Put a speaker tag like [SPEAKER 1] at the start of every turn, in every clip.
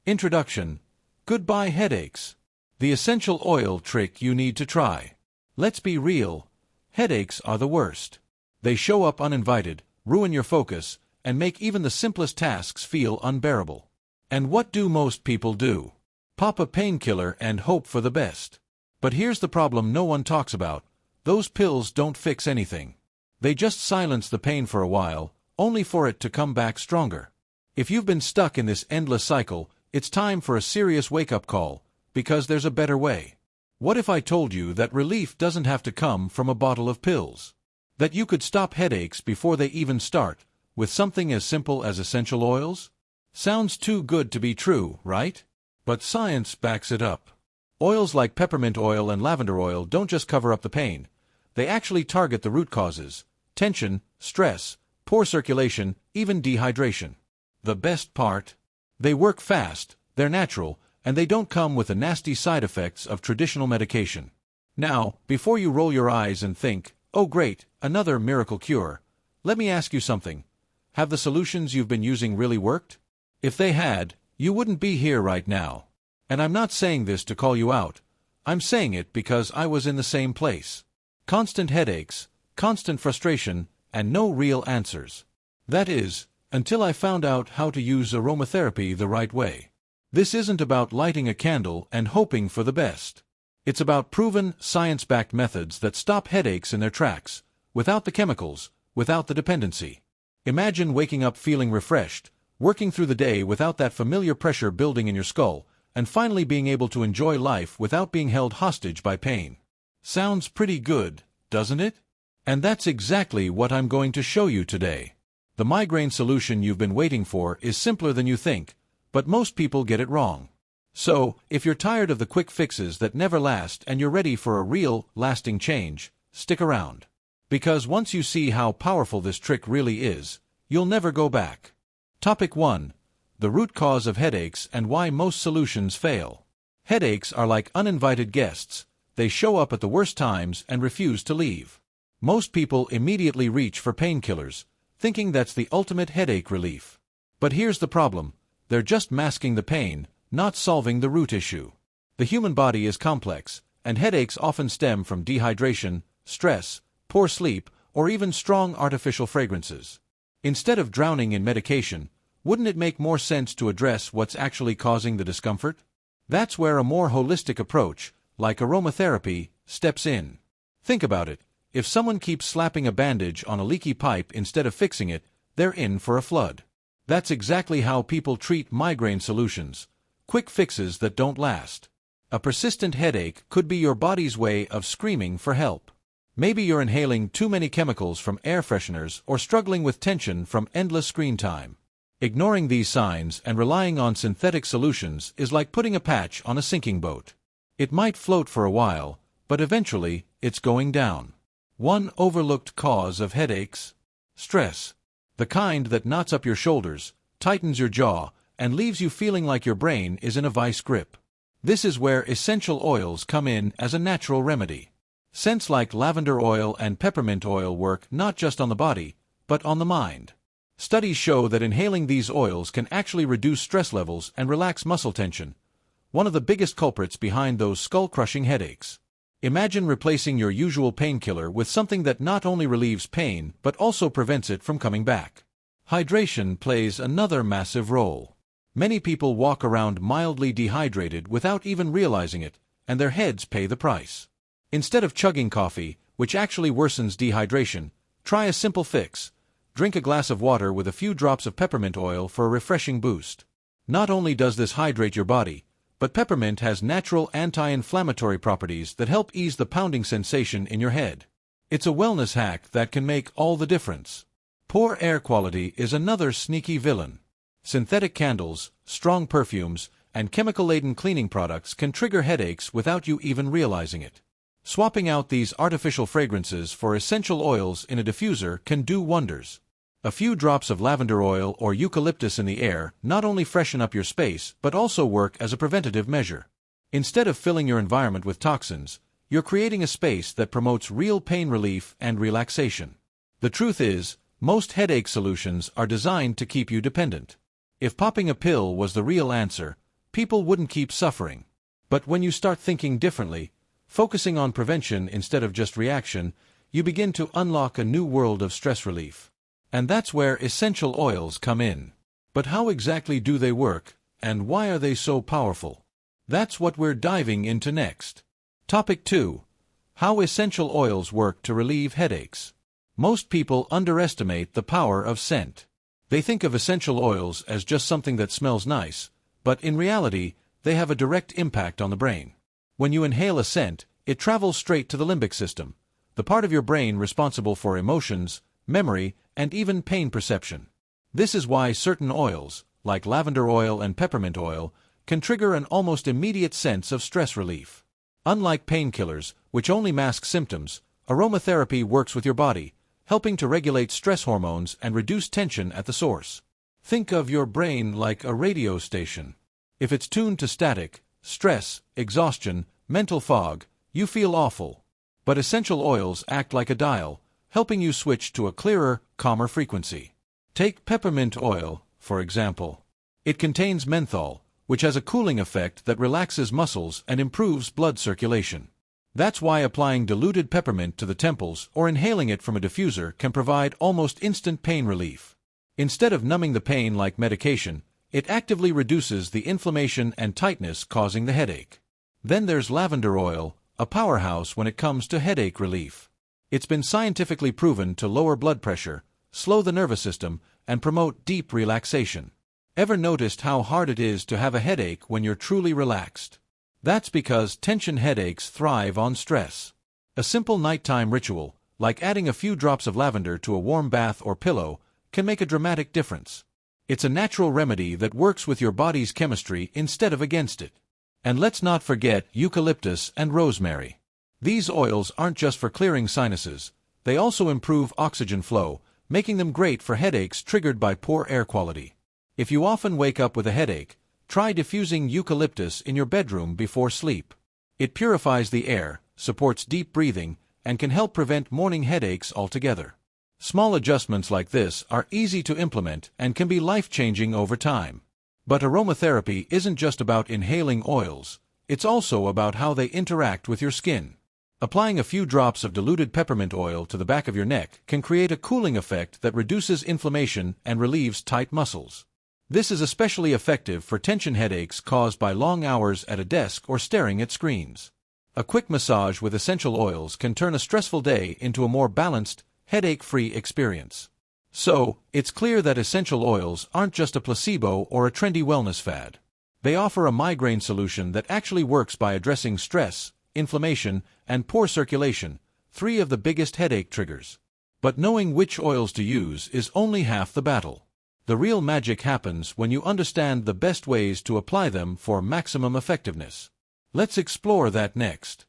[SPEAKER 1] Introduction. Goodbye headaches. The essential oil trick you need to try. Let's be real. Headaches are the worst. They show up uninvited, ruin your focus, and make even the simplest tasks feel unbearable. And what do most people do? Pop a painkiller and hope for the best. But here's the problem no one talks about. Those pills don't fix anything. They just silence the pain for a while, only for it to come back stronger. If you've been stuck in this endless cycle, it's time for a serious wake-up call, because there's a better way. What if I told you that relief doesn't have to come from a bottle of pills? That you could stop headaches before they even start, with something as simple as essential oils? Sounds too good to be true, right? But science backs it up. Oils like peppermint oil and lavender oil don't just cover up the pain. They actually target the root causes: tension, stress, poor circulation, even dehydration. The best part? They work fast, they're natural, and they don't come with the nasty side effects of traditional medication. Now, before you roll your eyes and think, "Oh great, another miracle cure," let me ask you something. Have the solutions you've been using really worked? If they had, you wouldn't be here right now. And I'm not saying this to call you out. I'm saying it because I was in the same place. Constant headaches, constant frustration, and no real answers. That is, until I found out how to use aromatherapy the right way. This isn't about lighting a candle and hoping for the best. It's about proven, science-backed methods that stop headaches in their tracks, without the chemicals, without the dependency. Imagine waking up feeling refreshed, working through the day without that familiar pressure building in your skull, and finally being able to enjoy life without being held hostage by pain. Sounds pretty good, doesn't it? And that's exactly what I'm going to show you today. The migraine solution you've been waiting for is simpler than you think, but most people get it wrong. So, if you're tired of the quick fixes that never last and you're ready for a real, lasting change, stick around. Because once you see how powerful this trick really is, you'll never go back. Topic 1. The root cause of headaches and why most solutions fail. Headaches are like uninvited guests. They show up at the worst times and refuse to leave. Most people immediately reach for painkillers, thinking that's the ultimate headache relief. But here's the problem. They're just masking the pain, not solving the root issue. The human body is complex, and headaches often stem from dehydration, stress, poor sleep, or even strong artificial fragrances. Instead of drowning in medication, wouldn't it make more sense to address what's actually causing the discomfort? That's where a more holistic approach, like aromatherapy, steps in. Think about it. If someone keeps slapping a bandage on a leaky pipe instead of fixing it, they're in for a flood. That's exactly how people treat migraine solutions. Quick fixes that don't last. A persistent headache could be your body's way of screaming for help. Maybe you're inhaling too many chemicals from air fresheners or struggling with tension from endless screen time. Ignoring these signs and relying on synthetic solutions is like putting a patch on a sinking boat. It might float for a while, but eventually, it's going down. One overlooked cause of headaches: stress. The kind that knots up your shoulders, tightens your jaw, and leaves you feeling like your brain is in a vice grip. This is where essential oils come in as a natural remedy. Scents like lavender oil and peppermint oil work not just on the body, but on the mind. Studies show that inhaling these oils can actually reduce stress levels and relax muscle tension, one of the biggest culprits behind those skull-crushing headaches. Imagine replacing your usual painkiller with something that not only relieves pain but also prevents it from coming back. Hydration plays another massive role. Many people walk around mildly dehydrated without even realizing it, and their heads pay the price. Instead of chugging coffee, which actually worsens dehydration, try a simple fix. Drink a glass of water with a few drops of peppermint oil for a refreshing boost. Not only does this hydrate your body, but peppermint has natural anti-inflammatory properties that help ease the pounding sensation in your head. It's a wellness hack that can make all the difference. Poor air quality is another sneaky villain. Synthetic candles, strong perfumes, and chemical-laden cleaning products can trigger headaches without you even realizing it. Swapping out these artificial fragrances for essential oils in a diffuser can do wonders. A few drops of lavender oil or eucalyptus in the air not only freshen up your space but also work as a preventative measure. Instead of filling your environment with toxins, you're creating a space that promotes real pain relief and relaxation. The truth is, most headache solutions are designed to keep you dependent. If popping a pill was the real answer, people wouldn't keep suffering. But when you start thinking differently, focusing on prevention instead of just reaction, you begin to unlock a new world of stress relief. And that's where essential oils come in. But how exactly do they work, and why are they so powerful? That's what we're diving into next. Topic 2. How essential oils work to relieve headaches. Most people underestimate the power of scent. They think of essential oils as just something that smells nice, but in reality, they have a direct impact on the brain. When you inhale a scent, it travels straight to the limbic system, the part of your brain responsible for emotions, memory, and even pain perception. This is why certain oils, like lavender oil and peppermint oil, can trigger an almost immediate sense of stress relief. Unlike painkillers, which only mask symptoms, aromatherapy works with your body, helping to regulate stress hormones and reduce tension at the source. Think of your brain like a radio station. If it's tuned to static, stress, exhaustion, mental fog, you feel awful. But essential oils act like a dial, helping you switch to a clearer, calmer frequency. Take peppermint oil, for example. It contains menthol, which has a cooling effect that relaxes muscles and improves blood circulation. That's why applying diluted peppermint to the temples or inhaling it from a diffuser can provide almost instant pain relief. Instead of numbing the pain like medication, it actively reduces the inflammation and tightness causing the headache. Then there's lavender oil, a powerhouse when it comes to headache relief. It's been scientifically proven to lower blood pressure, slow the nervous system, and promote deep relaxation. Ever noticed how hard it is to have a headache when you're truly relaxed? That's because tension headaches thrive on stress. A simple nighttime ritual, like adding a few drops of lavender to a warm bath or pillow, can make a dramatic difference. It's a natural remedy that works with your body's chemistry instead of against it. And let's not forget eucalyptus and rosemary. These oils aren't just for clearing sinuses, they also improve oxygen flow, making them great for headaches triggered by poor air quality. If you often wake up with a headache, try diffusing eucalyptus in your bedroom before sleep. It purifies the air, supports deep breathing, and can help prevent morning headaches altogether. Small adjustments like this are easy to implement and can be life-changing over time. But aromatherapy isn't just about inhaling oils, it's also about how they interact with your skin. Applying a few drops of diluted peppermint oil to the back of your neck can create a cooling effect that reduces inflammation and relieves tight muscles. This is especially effective for tension headaches caused by long hours at a desk or staring at screens. A quick massage with essential oils can turn a stressful day into a more balanced, headache-free experience. So, it's clear that essential oils aren't just a placebo or a trendy wellness fad. They offer a migraine solution that actually works by addressing stress, inflammation, and poor circulation, three of the biggest headache triggers. But knowing which oils to use is only half the battle. The real magic happens when you understand the best ways to apply them for maximum effectiveness. Let's explore that next.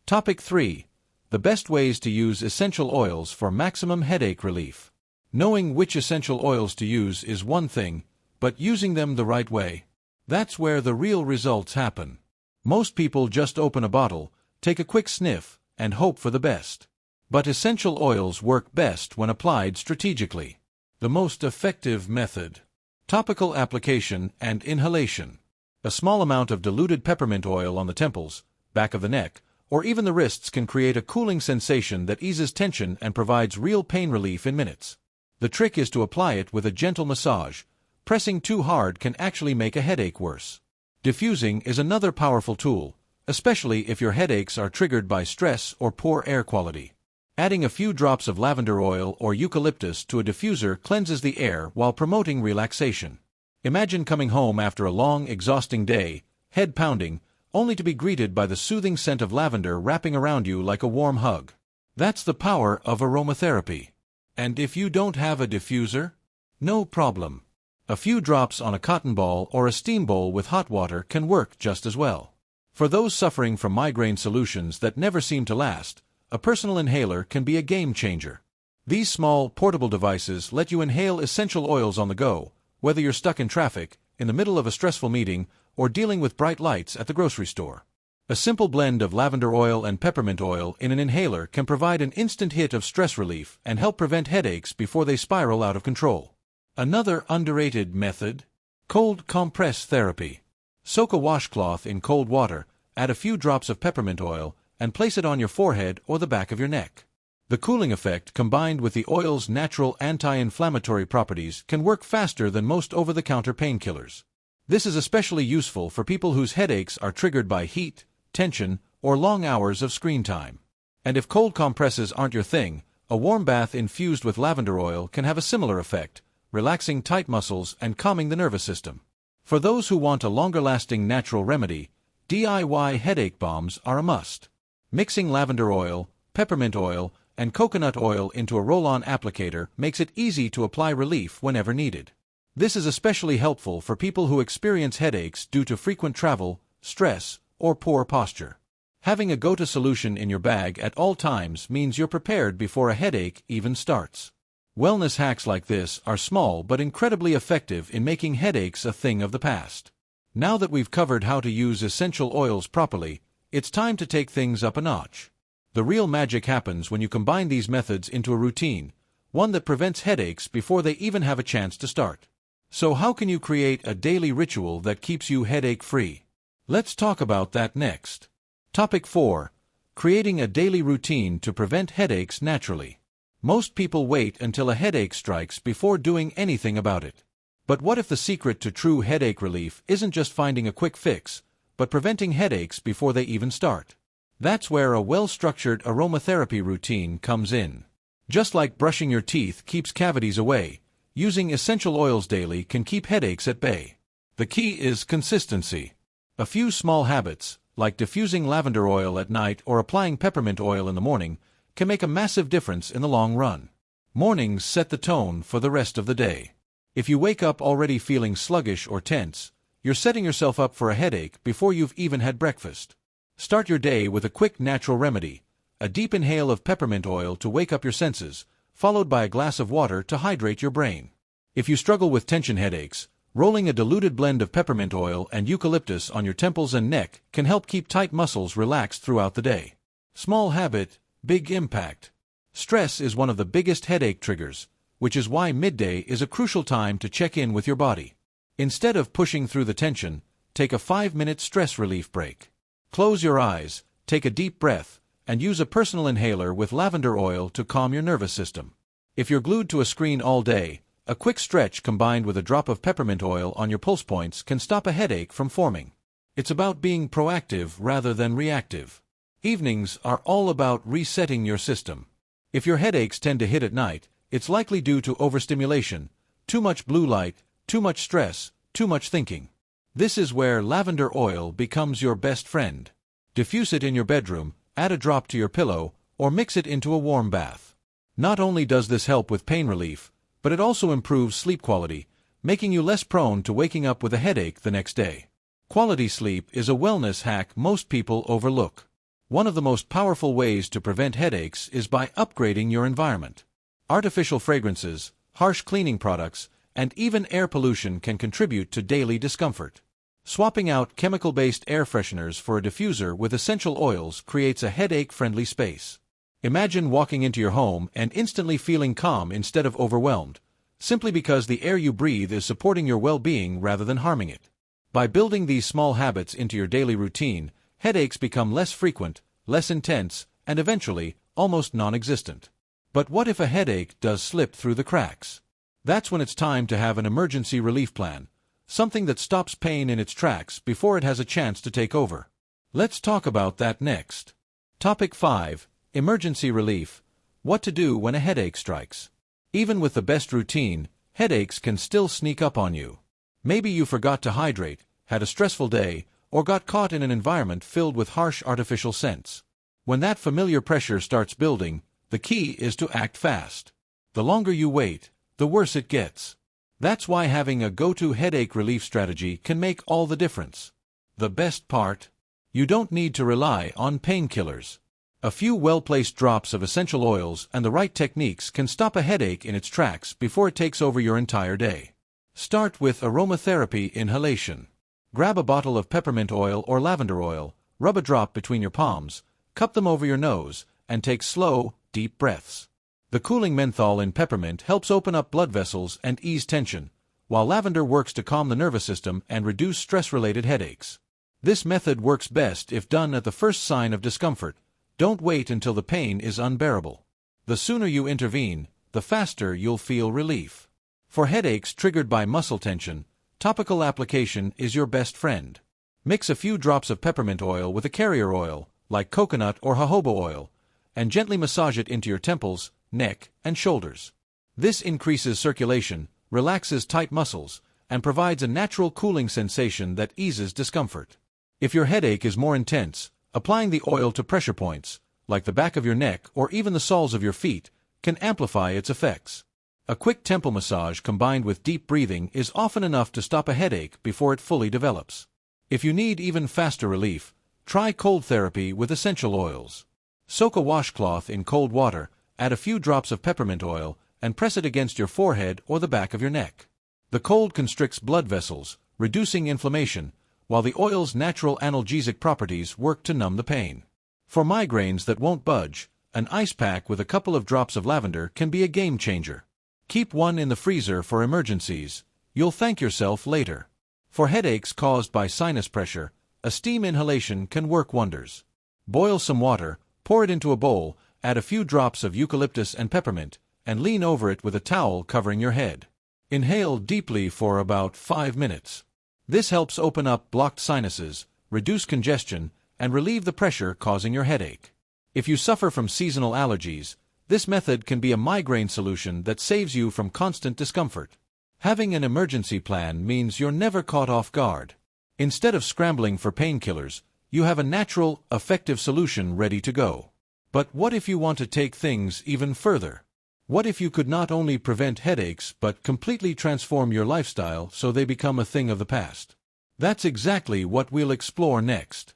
[SPEAKER 1] Topic 3. The best ways to use essential oils for maximum headache relief. Knowing which essential oils to use is one thing, but using them the right way, that's where the real results happen. Most people just open a bottle, take a quick sniff, and hope for the best. But essential oils work best when applied strategically. The most effective method. Topical application and inhalation. A small amount of diluted peppermint oil on the temples, back of the neck, or even the wrists can create a cooling sensation that eases tension and provides real pain relief in minutes. The trick is to apply it with a gentle massage. Pressing too hard can actually make a headache worse. Diffusing is another powerful tool, especially if your headaches are triggered by stress or poor air quality. Adding a few drops of lavender oil or eucalyptus to a diffuser cleanses the air while promoting relaxation. Imagine coming home after a long, exhausting day, head pounding, only to be greeted by the soothing scent of lavender wrapping around you like a warm hug. That's the power of aromatherapy. And if you don't have a diffuser? No problem. A few drops on a cotton ball or a steam bowl with hot water can work just as well. For those suffering from migraine solutions that never seem to last, a personal inhaler can be a game changer. These small, portable devices let you inhale essential oils on the go, whether you're stuck in traffic, in the middle of a stressful meeting, or dealing with bright lights at the grocery store. A simple blend of lavender oil and peppermint oil in an inhaler can provide an instant hit of stress relief and help prevent headaches before they spiral out of control. Another underrated method: cold compress therapy. Soak a washcloth in cold water, add a few drops of peppermint oil, and place it on your forehead or the back of your neck. The cooling effect, combined with the oil's natural anti-inflammatory properties, can work faster than most over-the-counter painkillers. This is especially useful for people whose headaches are triggered by heat, tension, or long hours of screen time. And if cold compresses aren't your thing, a warm bath infused with lavender oil can have a similar effect, relaxing tight muscles and calming the nervous system. For those who want a longer-lasting natural remedy, DIY headache balms are a must. Mixing lavender oil, peppermint oil, and coconut oil into a roll-on applicator makes it easy to apply relief whenever needed. This is especially helpful for people who experience headaches due to frequent travel, stress, or poor posture. Having a go-to solution in your bag at all times means you're prepared before a headache even starts. Wellness hacks like this are small but incredibly effective in making headaches a thing of the past. Now that we've covered how to use essential oils properly, it's time to take things up a notch. The real magic happens when you combine these methods into a routine, one that prevents headaches before they even have a chance to start. So how can you create a daily ritual that keeps you headache-free? Let's talk about that next. Topic 4. Creating a daily routine to prevent headaches naturally. Most people wait until a headache strikes before doing anything about it. But what if the secret to true headache relief isn't just finding a quick fix, but preventing headaches before they even start? That's where a well-structured aromatherapy routine comes in. Just like brushing your teeth keeps cavities away, using essential oils daily can keep headaches at bay. The key is consistency. A few small habits, like diffusing lavender oil at night or applying peppermint oil in the morning, can make a massive difference in the long run. Mornings set the tone for the rest of the day. If you wake up already feeling sluggish or tense, you're setting yourself up for a headache before you've even had breakfast. Start your day with a quick natural remedy, a deep inhale of peppermint oil to wake up your senses, followed by a glass of water to hydrate your brain. If you struggle with tension headaches, rolling a diluted blend of peppermint oil and eucalyptus on your temples and neck can help keep tight muscles relaxed throughout the day. Small habit, big impact. Stress is one of the biggest headache triggers, which is why midday is a crucial time to check in with your body. Instead of pushing through the tension, take a 5-minute stress relief break. Close your eyes, take a deep breath, and use a personal inhaler with lavender oil to calm your nervous system. If you're glued to a screen all day, a quick stretch combined with a drop of peppermint oil on your pulse points can stop a headache from forming. It's about being proactive rather than reactive. Evenings are all about resetting your system. If your headaches tend to hit at night, it's likely due to overstimulation, too much blue light, too much stress, too much thinking. This is where lavender oil becomes your best friend. Diffuse it in your bedroom, add a drop to your pillow, or mix it into a warm bath. Not only does this help with pain relief, but it also improves sleep quality, making you less prone to waking up with a headache the next day. Quality sleep is a wellness hack most people overlook. One of the most powerful ways to prevent headaches is by upgrading your environment. Artificial fragrances, harsh cleaning products, and even air pollution can contribute to daily discomfort. Swapping out chemical-based air fresheners for a diffuser with essential oils creates a headache-friendly space. Imagine walking into your home and instantly feeling calm instead of overwhelmed, simply because the air you breathe is supporting your well-being rather than harming it. By building these small habits into your daily routine, headaches become less frequent, less intense, and eventually, almost non-existent. But what if a headache does slip through the cracks? That's when it's time to have an emergency relief plan, something that stops pain in its tracks before it has a chance to take over. Let's talk about that next. Topic 5. Emergency relief. What to do when a headache strikes. Even with the best routine, headaches can still sneak up on you. Maybe you forgot to hydrate, had a stressful day, or got caught in an environment filled with harsh artificial scents. When that familiar pressure starts building, the key is to act fast. The longer you wait, the worse it gets. That's why having a go-to headache relief strategy can make all the difference. The best part? You don't need to rely on painkillers. A few well-placed drops of essential oils and the right techniques can stop a headache in its tracks before it takes over your entire day. Start with aromatherapy inhalation. Grab a bottle of peppermint oil or lavender oil, rub a drop between your palms, cup them over your nose, and take slow, deep breaths. The cooling menthol in peppermint helps open up blood vessels and ease tension, while lavender works to calm the nervous system and reduce stress-related headaches. This method works best if done at the first sign of discomfort. Don't wait until the pain is unbearable. The sooner you intervene, the faster you'll feel relief. For headaches triggered by muscle tension, topical application is your best friend. Mix a few drops of peppermint oil with a carrier oil, like coconut or jojoba oil, and gently massage it into your temples, neck, and shoulders. This increases circulation, relaxes tight muscles, and provides a natural cooling sensation that eases discomfort. If your headache is more intense, applying the oil to pressure points, like the back of your neck or even the soles of your feet, can amplify its effects. A quick temple massage combined with deep breathing is often enough to stop a headache before it fully develops. If you need even faster relief, try cold therapy with essential oils. Soak a washcloth in cold water, add a few drops of peppermint oil, and press it against your forehead or the back of your neck. The cold constricts blood vessels, reducing inflammation, while the oil's natural analgesic properties work to numb the pain. For migraines that won't budge, an ice pack with a couple of drops of lavender can be a game changer. Keep one in the freezer for emergencies. You'll thank yourself later. For headaches caused by sinus pressure, a steam inhalation can work wonders. Boil some water, pour it into a bowl, add a few drops of eucalyptus and peppermint, and lean over it with a towel covering your head. Inhale deeply for about 5 minutes. This helps open up blocked sinuses, reduce congestion, and relieve the pressure causing your headache. If you suffer from seasonal allergies, this method can be a migraine solution that saves you from constant discomfort. Having an emergency plan means you're never caught off guard. Instead of scrambling for painkillers, you have a natural, effective solution ready to go. But what if you want to take things even further? What if you could not only prevent headaches but completely transform your lifestyle so they become a thing of the past? That's exactly what we'll explore next.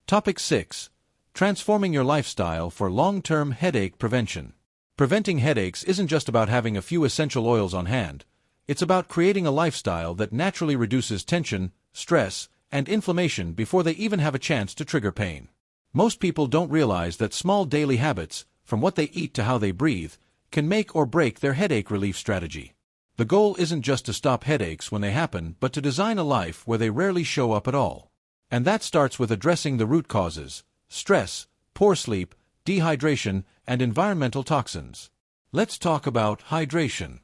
[SPEAKER 1] Topic 6. Transforming your lifestyle for long-term headache prevention. Preventing headaches isn't just about having a few essential oils on hand. It's about creating a lifestyle that naturally reduces tension, stress, and inflammation before they even have a chance to trigger pain. Most people don't realize that small daily habits, from what they eat to how they breathe, can make or break their headache relief strategy. The goal isn't just to stop headaches when they happen, but to design a life where they rarely show up at all. And that starts with addressing the root causes: stress, poor sleep, dehydration, and environmental toxins. Let's talk about hydration.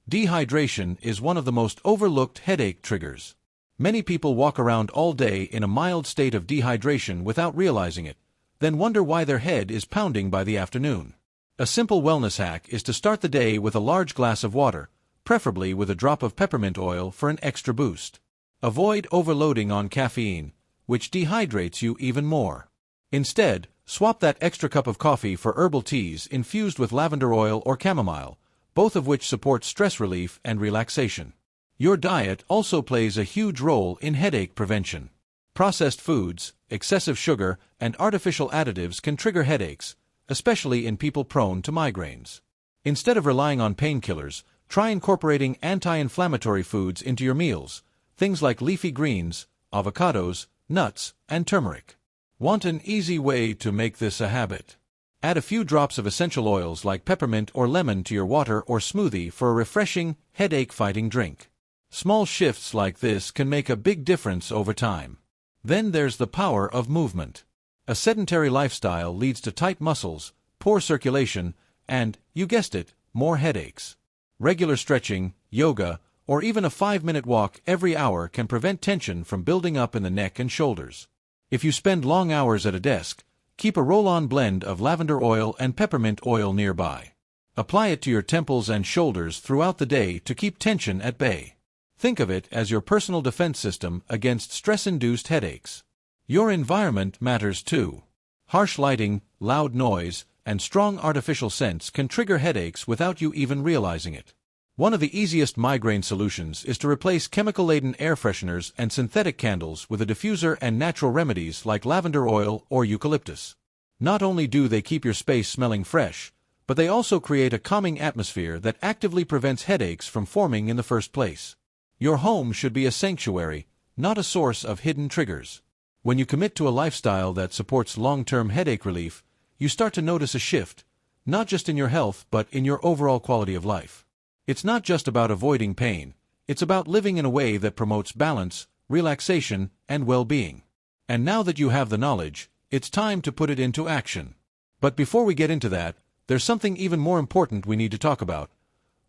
[SPEAKER 1] Dehydration is one of the most overlooked headache triggers. Many people walk around all day in a mild state of dehydration without realizing it, then wonder why their head is pounding by the afternoon. A simple wellness hack is to start the day with a large glass of water, preferably with a drop of peppermint oil for an extra boost. Avoid overloading on caffeine, which dehydrates you even more. Instead, swap that extra cup of coffee for herbal teas infused with lavender oil or chamomile, both of which support stress relief and relaxation. Your diet also plays a huge role in headache prevention. Processed foods, excessive sugar, and artificial additives can trigger headaches, especially in people prone to migraines. Instead of relying on painkillers, try incorporating anti-inflammatory foods into your meals, things like leafy greens, avocados, nuts, and turmeric. Want an easy way to make this a habit? Add a few drops of essential oils like peppermint or lemon to your water or smoothie for a refreshing, headache-fighting drink. Small shifts like this can make a big difference over time. Then there's the power of movement. A sedentary lifestyle leads to tight muscles, poor circulation, and, you guessed it, more headaches. Regular stretching, yoga, or even a 5-minute walk every hour can prevent tension from building up in the neck and shoulders. If you spend long hours at a desk, keep a roll-on blend of lavender oil and peppermint oil nearby. Apply it to your temples and shoulders throughout the day to keep tension at bay. Think of it as your personal defense system against stress-induced headaches. Your environment matters too. Harsh lighting, loud noise, and strong artificial scents can trigger headaches without you even realizing it. One of the easiest migraine solutions is to replace chemical-laden air fresheners and synthetic candles with a diffuser and natural remedies like lavender oil or eucalyptus. Not only do they keep your space smelling fresh, but they also create a calming atmosphere that actively prevents headaches from forming in the first place. Your home should be a sanctuary, not a source of hidden triggers. When you commit to a lifestyle that supports long-term headache relief, you start to notice a shift, not just in your health but in your overall quality of life. It's not just about avoiding pain, It's about living in a way that promotes balance, relaxation, and well-being. And now that you have the knowledge, it's time to put it into action. But before we get into that, there's something even more important we need to talk about.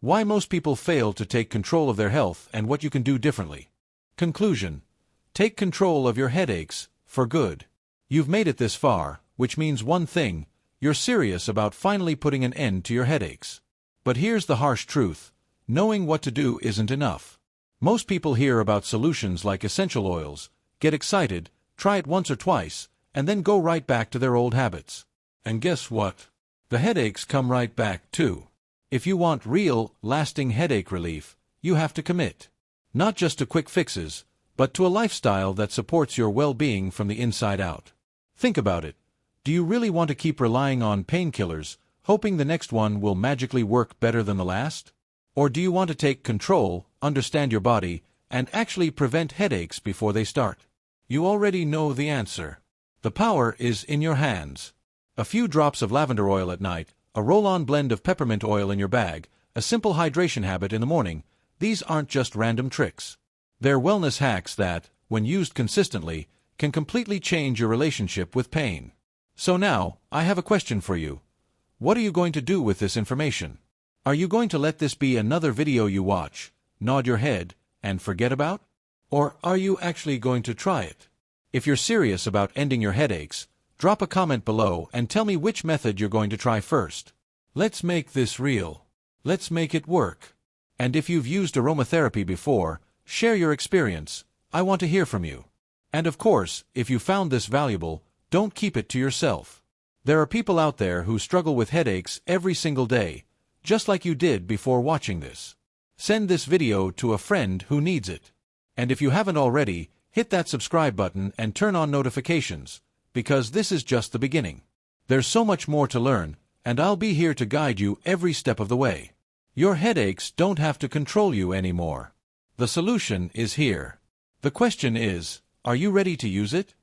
[SPEAKER 1] Why most people fail to take control of their health and what you can do differently. Conclusion. Take control of your headaches, for good. You've made it this far, which means one thing: you're serious about finally putting an end to your headaches. But here's the harsh truth: knowing what to do isn't enough. Most people hear about solutions like essential oils, get excited, try it once or twice, and then go right back to their old habits. And guess what? The headaches come right back too. If you want real, lasting headache relief, you have to commit. Not just to quick fixes, but to a lifestyle that supports your well-being from the inside out. Think about it. Do you really want to keep relying on painkillers, hoping the next one will magically work better than the last? Or do you want to take control, understand your body, and actually prevent headaches before they start? You already know the answer. The power is in your hands. A few drops of lavender oil at night, a roll-on blend of peppermint oil in your bag, a simple hydration habit in the morning. These aren't just random tricks. They're wellness hacks that, when used consistently, can completely change your relationship with pain. So now, I have a question for you. What are you going to do with this information? Are you going to let this be another video you watch, nod your head, and forget about? Or are you actually going to try it? If you're serious about ending your headaches, drop a comment below and tell me which method you're going to try first. Let's make this real. Let's make it work. And if you've used aromatherapy before, share your experience. I want to hear from you. And of course, if you found this valuable, don't keep it to yourself. There are people out there who struggle with headaches every single day, just like you did before watching this. Send this video to a friend who needs it. And if you haven't already, hit that subscribe button and turn on notifications, because this is just the beginning. There's so much more to learn, and I'll be here to guide you every step of the way. Your headaches don't have to control you anymore. The solution is here. The question is, are you ready to use it?